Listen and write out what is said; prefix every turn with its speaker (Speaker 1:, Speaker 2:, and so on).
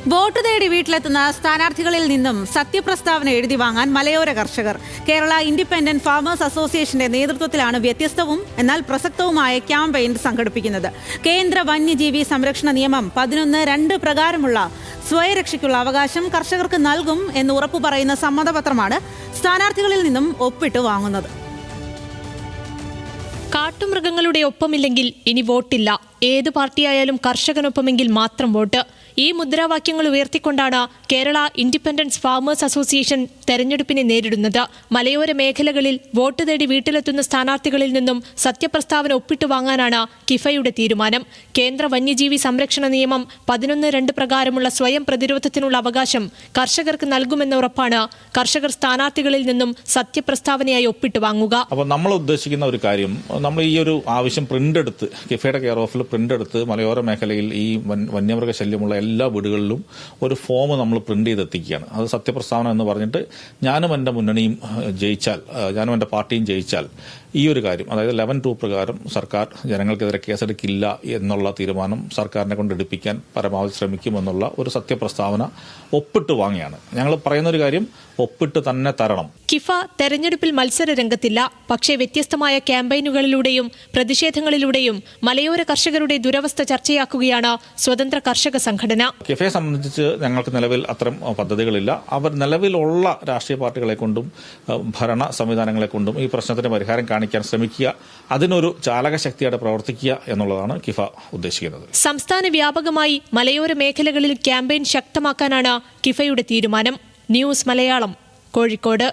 Speaker 1: Vote തേടി വീട്ടിലെത്തുന്ന സ്ഥാനാർത്ഥികളിൽ നിന്നും സത്യപ്രസ്താവന എഴുതി വാങ്ങാൻ മലയോര കർഷകർ. കേരള ഇൻഡിപെൻഡന്റ് ഫാമേഴ്സ് അസോസിയേഷന്റെ നേതൃത്വത്തിലാണ് വ്യത്യസ്തവും എന്നാൽ പ്രസക്തവുമായ ക്യാമ്പയിൻ സംഘടിപ്പിക്കുന്നത്. കേന്ദ്ര വന്യജീവി സംരക്ഷണ നിയമം 11(2) പ്രകാരമുള്ള സ്വയരക്ഷയ്ക്കുള്ള അവകാശം കർഷകർക്ക് നൽകും എന്ന് ഉറപ്പു പറയുന്ന സമ്മതപത്രമാണ് സ്ഥാനാർത്ഥികളിൽ നിന്നും ഒപ്പിട്ട് വാങ്ങുന്നത്.
Speaker 2: കാട്ടുമൃഗങ്ങളുടെ ഒപ്പമില്ലെങ്കിൽ ഇനി വോട്ടില്ല. ഏത് പാർട്ടിയായാലും കർഷകനൊപ്പമെങ്കിൽ മാത്രം വോട്ട്. ഈ മുദ്രാവാക്യങ്ങൾ ഉയർത്തിക്കൊണ്ടാണ് കേരള ഇൻഡിപെൻഡൻസ് ഫാമേഴ്സ് അസോസിയേഷൻ തെരഞ്ഞെടുപ്പിനെ നേരിടുന്നത്. മലയോര മേഖലകളിൽ വോട്ട് തേടി വീട്ടിലെത്തുന്ന സ്ഥാനാർത്ഥികളിൽ നിന്നും സത്യപ്രസ്താവന ഒപ്പിട്ട് വാങ്ങാനാണ് കിഫയുടെ തീരുമാനം. കേന്ദ്ര വന്യജീവി സംരക്ഷണ നിയമം 11(2) പ്രകാരമുള്ള സ്വയം പ്രതിരോധത്തിനുള്ള അവകാശം കർഷകർക്ക് നൽകുമെന്ന ഉറപ്പാണ് കർഷകർ സ്ഥാനാർത്ഥികളിൽ നിന്നും സത്യപ്രസ്താവനയായി ഒപ്പിട്ട് വാങ്ങുക.
Speaker 3: അപ്പോൾ നമ്മൾ ഉദ്ദേശിക്കുന്ന ഒരു കാര്യം, നമ്മൾ ഈ ഒരു ആവശ്യം പ്രിന്റ് എടുത്ത് കിഫയുടെ കെയർ ഓഫിൽ പ്രിന്റ് എടുത്ത് മലയോര മേഖലയിൽ ഈ വന്യമൃഗ ശല്യമുള്ള എല്ലാ വീടുകളിലും ഒരു ഫോം നമ്മൾ പ്രിന്റ് ചെയ്തെത്തിക്കുകയാണ്. അത് സത്യപ്രസ്താവന എന്ന് പറഞ്ഞിട്ട് ഞാനും എൻ്റെ മുന്നണിയും ജയിച്ചാൽ, ഞാനും എൻ്റെ പാർട്ടിയും ജയിച്ചാൽ ഈ ഒരു കാര്യം, അതായത് 11(2) പ്രകാരം സർക്കാർ ജനങ്ങൾക്കെതിരെ കേസെടുക്കില്ല എന്നുള്ള തീരുമാനം സർക്കാരിനെ കൊണ്ട് എടുപ്പിക്കാൻ പരമാവധി ശ്രമിക്കുമെന്നുള്ള ഒരു സത്യപ്രസ്താവന ഒപ്പിട്ട് വാങ്ങിയാണ്. ഞങ്ങൾ പറയുന്ന ഒരു കാര്യം ഒപ്പിട്ട് തന്നെ തരണം.
Speaker 2: കിഫ തെരഞ്ഞെടുപ്പിൽ മത്സര രംഗത്തില്ല. പക്ഷേ വ്യത്യസ്തമായ ക്യാമ്പയിനുകളിലൂടെയും പ്രതിഷേധങ്ങളിലൂടെയും മലയോര കർഷകരുടെ ദുരവസ്ഥ ചർച്ചയാക്കുകയാണ് സ്വതന്ത്ര കർഷക സംഘടന.
Speaker 3: കിഫയെ സംബന്ധിച്ച് ഞങ്ങൾക്ക് നിലവിൽ അത്തരം പദ്ധതികളില്ല. അവർ നിലവിലുള്ള രാഷ്ട്രീയ പാർട്ടികളെ കൊണ്ടും ഭരണ സംവിധാനങ്ങളെ കൊണ്ടും ഈ പ്രശ്നത്തിന് പരിഹാരം കാണിക്കാൻ ശ്രമിക്കുക, അതിനൊരു ചാലകശക്തിയായിട്ട് പ്രവർത്തിക്കുക എന്നുള്ളതാണ് കിഫ ഉദ്ദേശിക്കുന്നത്.
Speaker 2: സംസ്ഥാന വ്യാപകമായി മലയോര മേഖലകളിൽ ക്യാമ്പയിൻ ശക്തമാക്കാനാണ് കിഫയുടെ തീരുമാനം. ന്യൂസ് മലയാളം, കോഴിക്കോട്.